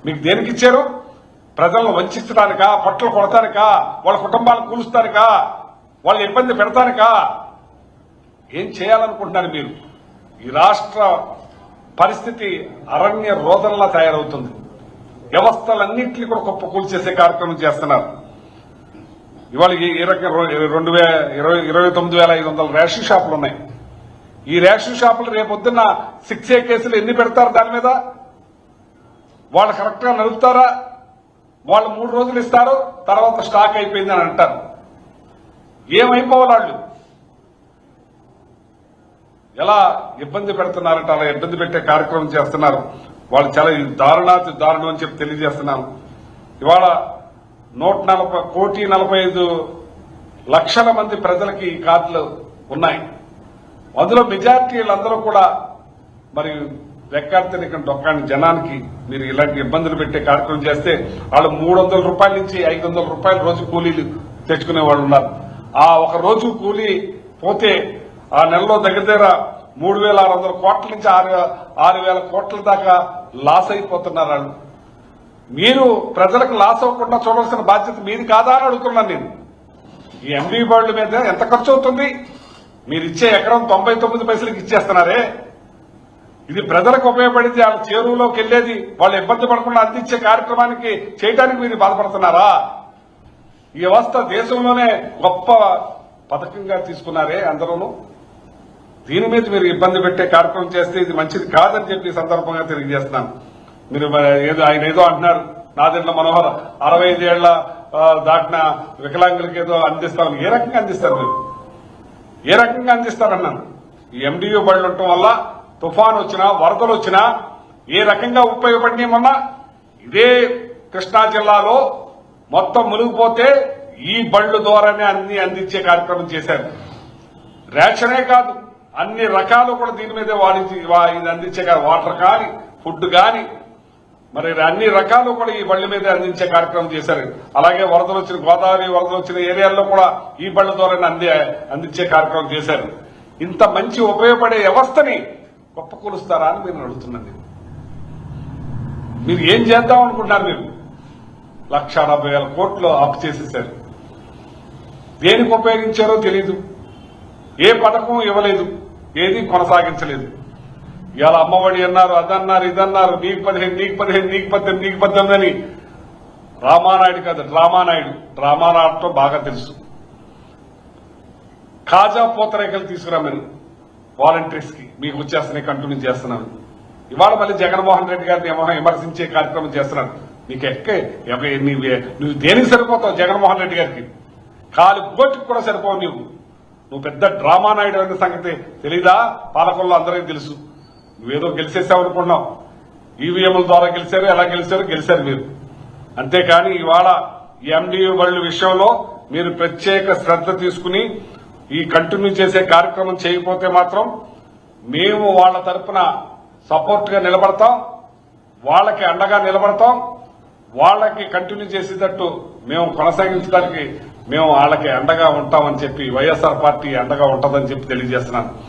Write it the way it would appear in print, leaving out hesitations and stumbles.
మీకు దేనికి ఇచ్చారు? ప్రజలను వంచడానికా, పట్లు కొడతానికా, వాళ్ళ కుటుంబాలను కూలుస్తానికా, వాళ్ళని ఇబ్బంది పెడతానికా? ఏం చేయాలనుకుంటున్నారు మీరు? ఈ రాష్ట్ర పరిస్థితి అరణ్య రోదనలా తయారవుతుంది. వ్యవస్థలన్నింటినీ కూడా కుప్పకూల్చేసే కార్యక్రమం చేస్తున్నారు. ఇవాళ ఈ రకంగా 29,500 రేషన్ షాపులు ఉన్నాయి. ఈ రేషన్ షాపులు రేపొద్దున్న 6A కేసులు ఎన్ని పెడతారు? దాని మీద వాళ్ళు కరెక్ట్ గా నడుపుతారా? వాళ్ళు 3 రోజులు ఇస్తారు, తర్వాత స్టాక్ అయిపోయిందని అంటారు. ఏమైపోవాలి? వాళ్ళు ఎలా ఇబ్బంది పెడుతున్నారంటే అలా ఇబ్బంది పెట్టే కార్యక్రమం చేస్తున్నారు. వాళ్ళు చాలా దారుణాతి దారుణం అని చెప్పి తెలియజేస్తున్నాను. ఇవాళ 1,45,00,000 మంది ప్రజలకి ఈ కార్డులు ఉన్నాయి. అందులో మెజార్టీ వీళ్ళందరూ కూడా మరి రెక్కాడితే డొక్కాని జనానికి మీరు ఇలాంటి ఇబ్బందులు పెట్టే కార్యక్రమం చేస్తే వాళ్ళు 300 రూపాయల నుంచి 500 రూపాయల రోజు కూలీలు తెచ్చుకునే వాళ్ళు ఉన్నారు. ఆ ఒక రోజు కూలీ పోతే ఆ నెలలో దగ్గర 3,600 కోట్ల నుంచి 6,000 కోట్ల దాకా లాస్ అయిపోతున్నారు వాళ్ళు. మీరు ప్రజలకు లాస్ అవ్వకుండా చూడాల్సిన బాధ్యత మీది కాదా అని అడుగుతున్నాను నేను. ఈ ఎండీ బోర్డుల మీద ఎంత ఖర్చు అవుతుంది? మీరు ఇచ్చే ఎకరం 99 పైసలకి ఇచ్చేస్తున్నారే. ఇది ప్రజలకు ఉపయోగపడింది, వాళ్ళ చేరువులోకి వెళ్లేది, వాళ్ళు ఇబ్బంది పడకుండా అందించే కార్యక్రమానికి చేయడానికి మీరు బాధపడుతున్నారా? ఈ వ్యవస్థ దేశంలోనే గొప్ప పథకంగా తీసుకున్నారే అందరూ. దీని మీద మీరు ఇబ్బంది పెట్టే కార్యక్రమం చేస్తే ఇది మంచిది కాదని చెప్పి ఈ సందర్భంగా తెలియజేస్తున్నాను. మీరు ఆయన ఏదో అంటున్నారు, నాదెండ్ల మనోహర్ 65 ఏళ్ల దాటిన వికలాంగులకి ఏదో అందిస్తామని. ఏ రకంగా అందిస్తారు మీరు? ఏ రకంగా అందిస్తారన్నాను. ఈ ఎండియూ బళ్ళు ఉండటం వల్ల తుఫాన్ వచ్చినా, వరదలు వచ్చినా ఏ రకంగా ఉపయోగపడినామన్నా ఇదే కృష్ణా జిల్లాలో మొత్తం మునిగిపోతే ఈ బళ్ళు ద్వారానే అన్ని అందించే కార్యక్రమం చేశారు. రేషనే కాదు, అన్ని రకాలు కూడా దీని మీదే ఇది అందించే వాటర్ కానీ, ఫుడ్ కానీ, మరి అన్ని రకాలు కూడా ఈ బళ్ళ మీదే అందించే కార్యక్రమం చేశారు. అలాగే వరదలు వచ్చిన గోదావరి వరదలు వచ్చిన ఏరియాల్లో కూడా ఈ బళ్ళ ద్వారానే అందించే కార్యక్రమం చేశారు. ఇంత మంచి ఉపయోగపడే వ్యవస్థని గొప్పకూలుస్తారా అని మీరు అడుగుతున్నాను. మీరు ఏం చేద్దాం అనుకుంటున్నారు? మీరు 1,70,000 కోట్లు అప్పు చేసేశారు. దేనికి ఉపయోగించారో తెలీదు. ఏ పథకం ఇవ్వలేదు, ఏది కొనసాగించలేదు. ఇవాళ అమ్మఒడి అన్నారు, అదన్నారు, ఇదన్నారు, నీకు 15, నీకు 15, నీకు 18, నీకు 18 అని రామానాయుడు కాదు డ్రామానాయుడు డ్రామా ఆడటం బాగా తెలుసు. ఖాజా పూతరేకలు తీసుకురామని వాలంటీర్స్ కి మీకు వచ్చేస్తున్నాయి, కంటిన్యూ చేస్తున్నాను. ఇవాళ మళ్ళీ జగన్మోహన్ రెడ్డి గారిని విమర్శించే కార్యక్రమం చేస్తున్నాను. నీకు నువ్వు దేనికి సరిపోతావు? జగన్మోహన్ రెడ్డి గారికి కాలి బోటికి కూడా సరిపోవు. నువ్వు పెద్ద డ్రామా నాయుడు అనే సంగతి తెలీదా? పాలకుల్లో అందరికీ తెలుసు. నువ్వేదో గెలిచేసావు అనుకున్నావు. ఈవీఎంల ద్వారా గెలిచారు, ఎలా గెలిచారు మీరు. అంతేకాని ఇవాళ ఈ ఎండియూ బళ్ళు విషయంలో మీరు ప్రత్యేక శ్రద్ధ తీసుకుని ఈ కంటిన్యూ చేసే కార్యక్రమం చేయకపోతే మాత్రం మేము వాళ్ల తరఫున సపోర్ట్ గా నిలబడతాం, వాళ్ళకి అండగా నిలబడతాం. వాళ్ళకి కంటిన్యూ చేసేటట్టు మేము కొనసాగించడానికి మేము వాళ్ళకి అండగా ఉంటామని చెప్పి వైఎస్ఆర్ పార్టీ అండగా ఉంటుందని చెప్పి తెలియజేస్తున్నాను.